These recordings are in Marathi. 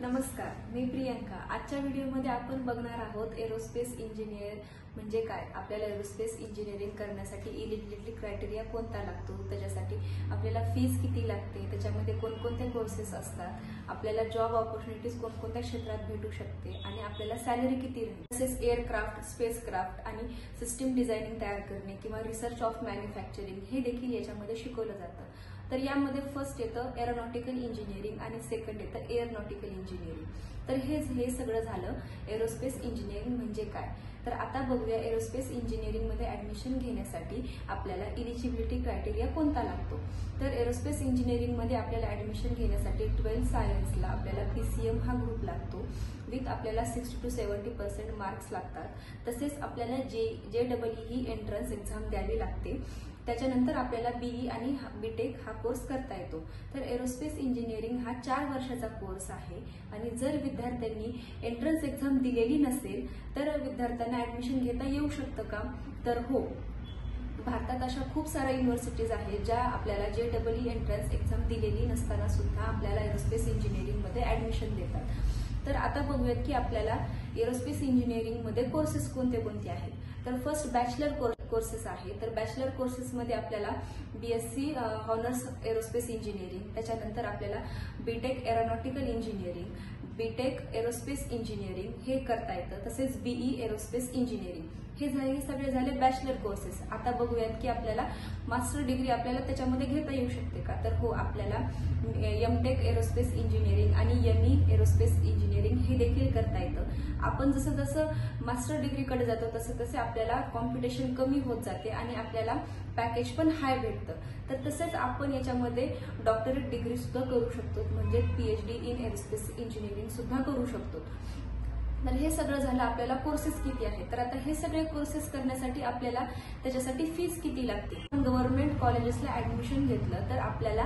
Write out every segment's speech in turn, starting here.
नमस्कार, मी प्रियंका। आजच्या व्हिडिओमध्ये आपण बघणार आहोत एरोस्पेस इंजिनियर म्हणजे काय, आपल्याला एरोस्पेस इंजिनिअरिंग करण्यासाठी एलिजिबिलिटी क्रायटेरिया कोणता लागतो, त्याच्यासाठी आपल्याला फीस किती लागते, त्याच्यामध्ये कोणकोणते कोर्सेस असतात, आपल्याला जॉब ऑपॉर्च्युनिटीज कोणकोणत्या क्षेत्रात भेटू शकते आणि आपल्याला सॅलरी किती राहील। तसेच एअरक्राफ्ट, स्पेसक्राफ्ट आणि सिस्टीम डिझायनिंग तयार करणे किंवा रिसर्च ऑफ मॅन्युफॅक्चरिंग हे देखील याच्यामध्ये शिकवलं जातं। तर यामध्ये फर्स्ट येतं एरोनॉटिकल इंजिनिअरिंग आणि सेकंड येतं एअरोनॉटिकल इंजिनिअरिंग। तर हे सगळं झालं एरोस्पेस इंजिनिअरिंग म्हणजे काय। तर आता बघूया एरोस्पेस इंजिनिअरिंग मध्ये ऍडमिशन घेण्यासाठी आपल्याला एलिजिबिलिटी क्रायटेरिया कोणता लागतो। तर एरोस्पेस इंजिनिअरिंग मध्ये आपल्याला ऍडमिशन घेण्यासाठी 12th सायन्सला आपल्याला PCM हा ग्रुप लागतो विथ आपल्याला 60 to 70% मार्क्स लागतात। तसेच आपल्याला JEE ही एंट्रन्स एक्झाम द्यावी लागते। त्याच्यानंतर आपल्याला BE आणि BTech हा कोर्स करता येतो। तर एरोस्पेस इंजिनिअरिंग हा 4 वर्षाचा कोर्स आहे आणि जर विद्यार्थ्यांनी एंट्रन्स एक्झाम दिलेली नसेल तर विद्यार्थ्यांना ऍडमिशन घेता येऊ शकतं का, तर हो। भारतात अशा खूप साऱ्या युनिव्हर्सिटीज आहेत ज्या आपल्याला JEE एंट्रन्स एक्झाम दिलेली नसताना सुद्धा आपल्याला एरोस्पेस इंजिनिअरिंग मध्ये ऍडमिशन देतात। तर आता बघूयात की आपल्याला एरोस्पेस इंजिनिअरिंग मध्ये कोर्सेस कोणते कोणते आहेत। तर फर्स्ट बॅचलर कोर्सेस आहे। तर बॅचलर कोर्सेसमध्ये आपल्याला BSc हॉनर्स एरोस्पेस इंजिनिअरिंग, त्याच्यानंतर आपल्याला BTech aeronautical engineering, BTech aerospace engineering हे करता येतं। तसेच BE एरोस्पेस इंजिनिअरिंग हे सगळे झाले बॅचलर कोर्सेस। आता बघूयात की आपल्याला मास्टर डिग्री आपल्याला त्याच्यामध्ये घेता येऊ शकते का, तर हो, आपल्याला MTech एरोस्पेस इंजिनिअरिंग आणि ME एरोस्पेस इंजिनिअरिंग हे देखील करता येतं। आपण जसं जसं मास्टर डिग्रीकडे जातो तसं तसे आपल्याला कॉम्पिटिशन कमी होत जाते आणि आपल्याला पॅकेज पण हाय भेटतं। तर तसेच आपण याच्यामध्ये डॉक्टरेट डिग्री सुद्धा करू शकतो, म्हणजे PhD इन एरोस्पेस इंजिनिअरिंग सुद्धा करू शकतो। तर हे सगळं झालं आपल्याला कोर्सेस किती आहे। तर आता हे सगळे कोर्सेस करण्यासाठी आपल्याला त्याच्यासाठी फीस किती लागते। गव्हर्नमेंट कॉलेजेसला ऍडमिशन घेतलं तर आपल्याला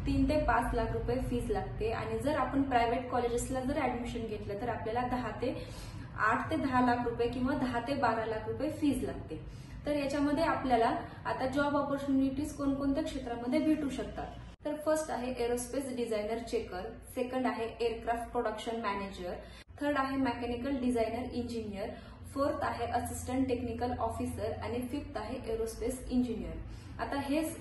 3 ते 5 लाख रुपये फीस लागते आणि जर आपण प्रायव्हेट कॉलेजेसला जर ऍडमिशन घेतलं तर आपल्याला 8 ते 10 लाख रुपये किंवा 10 ते 12 लाख रुपये फीस लागते। तर याच्यामध्ये आपल्याला आता जॉब ऑपॉर्च्युनिटीज कोणकोणत्या क्षेत्रामध्ये भेटू शकतात। तर फर्स्ट आहे एरोस्पेस डिझायनर चेकर, सेकंड आहे एअरक्राफ्ट प्रोडक्शन मॅनेजर, थर्ड आहे मेकॅनिकल डिझायनर इंजिनियर, फोर्थ आहे असिस्टंट टेक्निकल ऑफिसर आणि फिफ्थ आहे एरोस्पेस इंजिनियर। आता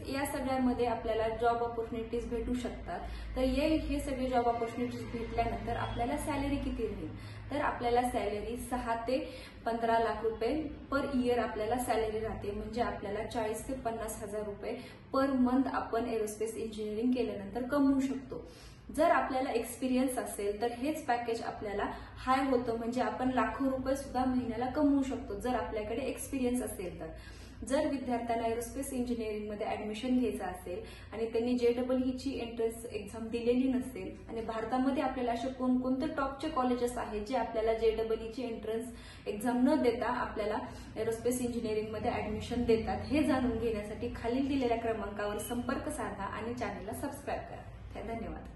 या सगळ्यामध्ये आपल्याला जॉब ऑपॉर्च्युनिटीज भेटू शकतात। तर हे सगळे जॉब ऑपॉर्च्युनिटीज भेटल्यानंतर आपल्याला सॅलरी किती राहील, तर आपल्याला सॅलरी 6 ते 15 लाख रुपये पर इयर आपल्याला सॅलरी राहते। म्हणजे आपल्याला 40 ते 50 हजार रुपये पर मंथ आपण एरोस्पेस इंजिनिअरिंग केल्यानंतर कमवू शकतो। जर आपल्याला एक्सपिरियन्स असेल तर हेच पॅकेज आपल्याला हाय होतं, म्हणजे आपण लाखो रुपये सुद्धा महिन्याला कमवू शकतो जर आपल्याकडे एक्सपिरियन्स असेल तर। जर विद्यार्थ्यांना एरोस्पेस इंजिनिअरिंग मध्ये ऍडमिशन घ्यायचं असेल आणि त्यांनी JEE ची एंट्रन्स एक्झाम दिलेली नसेल आणि भारतामध्ये आपल्याला असे कोणकोणते टॉपचे कॉलेजेस आहेत जे आपल्याला JEE ची एंट्रन्स एक्झाम न देता आपल्याला एरोस्पेस इंजिनिअरिंग मध्ये ऍडमिशन देतात, हे जाणून घेण्यासाठी खालील दिलेल्या क्रमांकावर संपर्क साधा आणि चॅनेलला सबस्क्राईब करा। धन्यवाद।